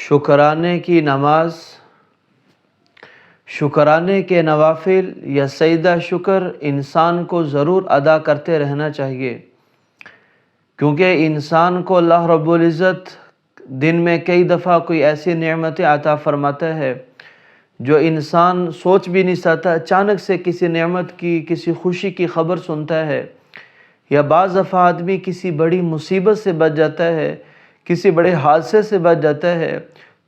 شکرانے کی نماز، شکرانے کے نوافل یا سجدہ شکر انسان کو ضرور ادا کرتے رہنا چاہیے، کیونکہ انسان کو اللہ رب العزت دن میں کئی دفعہ کوئی ایسی نعمتیں عطا فرماتا ہے جو انسان سوچ بھی نہیں سکتا۔ اچانک سے کسی نعمت کی، کسی خوشی کی خبر سنتا ہے، یا بعض دفعہ آدمی کسی بڑی مصیبت سے بچ جاتا ہے، کسی بڑے حادثے سے بچ جاتا ہے،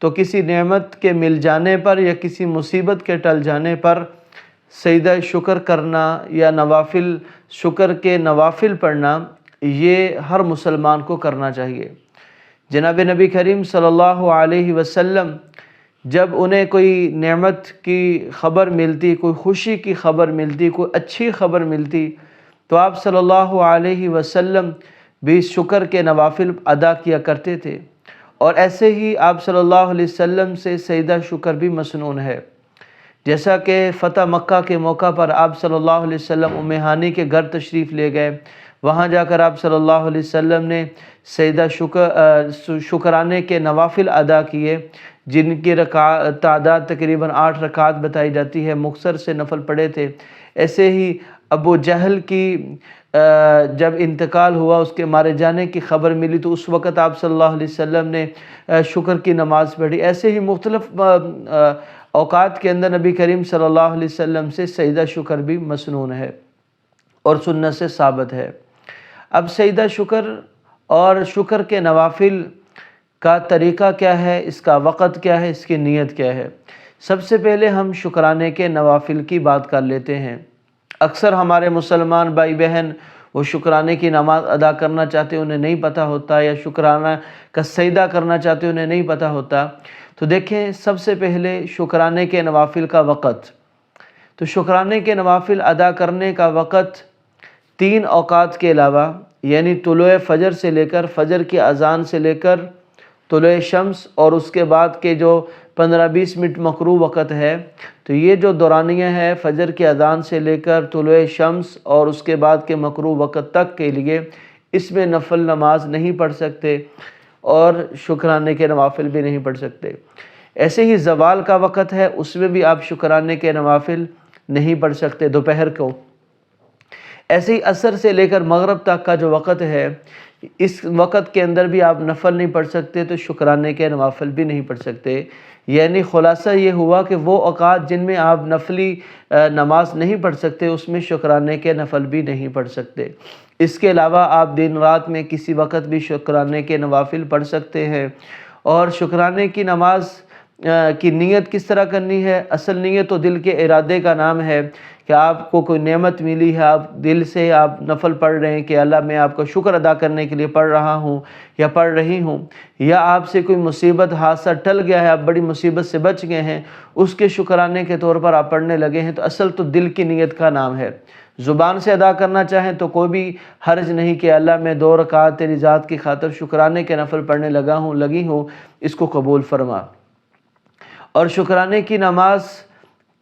تو کسی نعمت کے مل جانے پر یا کسی مصیبت کے ٹل جانے پر سجدہ شکر کرنا یا نوافل شکر کے نوافل پڑھنا، یہ ہر مسلمان کو کرنا چاہیے۔ جناب نبی کریم صلی اللہ علیہ وسلم جب انہیں کوئی نعمت کی خبر ملتی، کوئی خوشی کی خبر ملتی، کوئی اچھی خبر ملتی، تو آپ صلی اللہ علیہ وسلم بھی شکر کے نوافل ادا کیا کرتے تھے، اور ایسے ہی آپ صلی اللہ علیہ وسلم سے سجدہ شکر بھی مسنون ہے۔ جیسا کہ فتح مکہ کے موقع پر آپ صلی اللہ علیہ وسلم ام ہانی کے گھر تشریف لے گئے، وہاں جا کر آپ صلی اللہ علیہ وسلم نے سجدہ شکرانے کے نوافل ادا کیے، جن کی تعداد تقریباً 8 رکعات بتائی جاتی ہے، مختصر سے نفل پڑھے تھے۔ ایسے ہی ابو جہل کی جب انتقال ہوا، اس کے مارے جانے کی خبر ملی، تو اس وقت آپ صلی اللہ علیہ وسلم نے شکر کی نماز پڑھی۔ ایسے ہی مختلف اوقات کے اندر نبی کریم صلی اللہ علیہ وسلم سے سجدہ شکر بھی مسنون ہے اور سنت سے ثابت ہے۔ اب سجدہ شکر اور شکر کے نوافل کا طریقہ کیا ہے، اس کا وقت کیا ہے، اس کی نیت کیا ہے؟ سب سے پہلے ہم شکرانے کے نوافل کی بات کر لیتے ہیں۔ اکثر ہمارے مسلمان بھائی بہن وہ شکرانے کی نماز ادا کرنا چاہتے ہیں، انہیں نہیں پتہ ہوتا، یا شکرانہ کا سجدہ کرنا چاہتے ہیں، انہیں نہیں پتہ ہوتا۔ تو دیکھیں، سب سے پہلے شکرانے کے نوافل کا وقت۔ تو شکرانے کے نوافل ادا کرنے کا وقت 3 اوقات کے علاوہ، یعنی طلوع فجر سے لے کر، فجر کی اذان سے لے کر طلوع شمس، اور اس کے بعد کے جو 15-20 منٹ مکروہ وقت ہے، تو یہ جو دورانیہ ہے فجر کی اذان سے لے کر طلوع شمس اور اس کے بعد کے مکروہ وقت تک کے لیے اس میں نفل نماز نہیں پڑھ سکتے اور شکرانے کے نوافل بھی نہیں پڑھ سکتے۔ ایسے ہی زوال کا وقت ہے، اس میں بھی آپ شکرانے کے نوافل نہیں پڑھ سکتے دوپہر کو۔ ایسے ہی عصر سے لے کر مغرب تک کا جو وقت ہے، اس وقت کے اندر بھی آپ نفل نہیں پڑھ سکتے، تو شکرانے کے نوافل بھی نہیں پڑھ سکتے۔ یعنی خلاصہ یہ ہوا کہ وہ اوقات جن میں آپ نفلی نماز نہیں پڑھ سکتے، اس میں شکرانے کے نفل بھی نہیں پڑھ سکتے۔ اس کے علاوہ آپ دن رات میں کسی وقت بھی شکرانے کے نوافل پڑھ سکتے ہیں۔ اور شکرانے کی نماز کی نیت کس طرح کرنی ہے؟ اصل نیت تو دل کے ارادے کا نام ہے کہ آپ کو کوئی نعمت ملی ہے، آپ دل سے آپ نفل پڑھ رہے ہیں کہ اللہ میں آپ کا شکر ادا کرنے کے لیے پڑھ رہا ہوں یا پڑھ رہی ہوں، یا آپ سے کوئی مصیبت حادثہ ٹل گیا ہے، آپ بڑی مصیبت سے بچ گئے ہیں، اس کے شکرانے کے طور پر آپ پڑھنے لگے ہیں، تو اصل تو دل کی نیت کا نام ہے۔ زبان سے ادا کرنا چاہیں تو کوئی بھی حرج نہیں کہ اللہ میں 2 رکعت تیری ذات کی خاطر شکرانے کے نفل پڑھنے لگی ہوں، اس کو قبول فرما۔ اور شکرانے کی نماز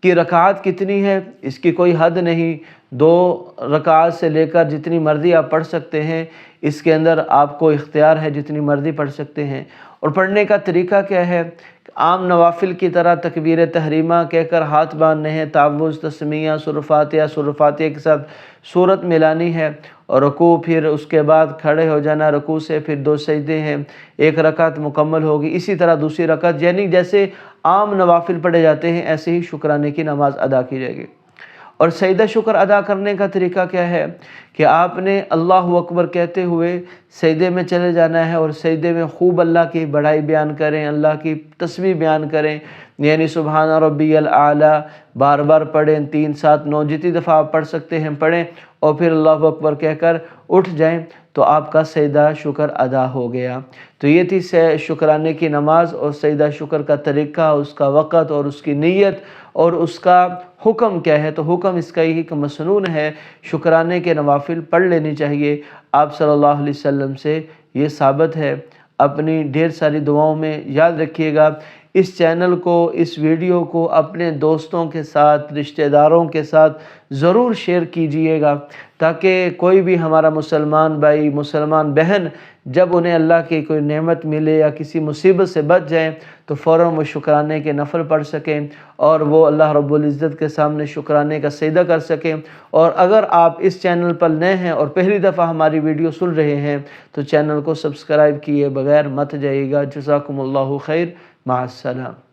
کی رکعات کتنی ہے، اس کی کوئی حد نہیں، 2 رکعات سے لے کر جتنی مرضی آپ پڑھ سکتے ہیں، اس کے اندر آپ کو اختیار ہے، جتنی مرضی پڑھ سکتے ہیں۔ اور پڑھنے کا طریقہ کیا ہے؟ عام نوافل کی طرح تکبیر تحریمہ کہہ کر ہاتھ باندھنے ہیں، تعوذ، تسمیہ، سورہ فاتحہ کے ساتھ سورت ملانی ہے، اور رکوع، پھر اس کے بعد کھڑے ہو جانا، رکوع سے پھر 2 سجدے ہیں، 1 رکعت مکمل ہوگی، اسی طرح دوسری رکعت، یعنی جیسے عام نوافل پڑھے جاتے ہیں ایسے ہی شکرانے کی نماز ادا کی جائے گی۔ اور سجدہ شکر ادا کرنے کا طریقہ کیا ہے کہ آپ نے اللہ اکبر کہتے ہوئے سجدے میں چلے جانا ہے، اور سجدے میں خوب اللہ کی بڑائی بیان کریں، اللہ کی تسبیح بیان کریں، یعنی سبحان ربی الاعلیٰ بار بار پڑھیں، 3 7 9 جتنی دفعہ آپ پڑھ سکتے ہیں پڑھیں، اور پھر اللہ اکبر کہہ کر اٹھ جائیں، تو آپ کا سجدہ شکر ادا ہو گیا۔ تو یہ تھی شکرانے کی نماز اور سجدہ شکر کا طریقہ، اس کا وقت اور اس کی نیت، اور اس کا حکم کیا ہے؟ تو حکم اس کا یہی کہ مسنون ہے، شکرانے کے نوافل پڑھ لینی چاہیے۔ آپ صلی اللہ علیہ وسلم سے یہ ثابت ہے۔ اپنی ڈھیر ساری دعاؤں میں یاد رکھیے گا اس چینل کو، اس ویڈیو کو اپنے دوستوں کے ساتھ، رشتہ داروں کے ساتھ ضرور شیئر کیجئے گا، تاکہ کوئی بھی ہمارا مسلمان بھائی، مسلمان بہن جب انہیں اللہ کی کوئی نعمت ملے یا کسی مصیبت سے بچ جائیں تو فوراً وہ شکرانے کے نفل پڑھ سکیں اور وہ اللہ رب العزت کے سامنے شکرانے کا سجدہ کر سکیں۔ اور اگر آپ اس چینل پر نئے ہیں اور پہلی دفعہ ہماری ویڈیو سن رہے ہیں تو چینل کو سبسکرائب کیے بغیر مت جائیے گا۔ جزاکم اللہ خیر، مع السلام۔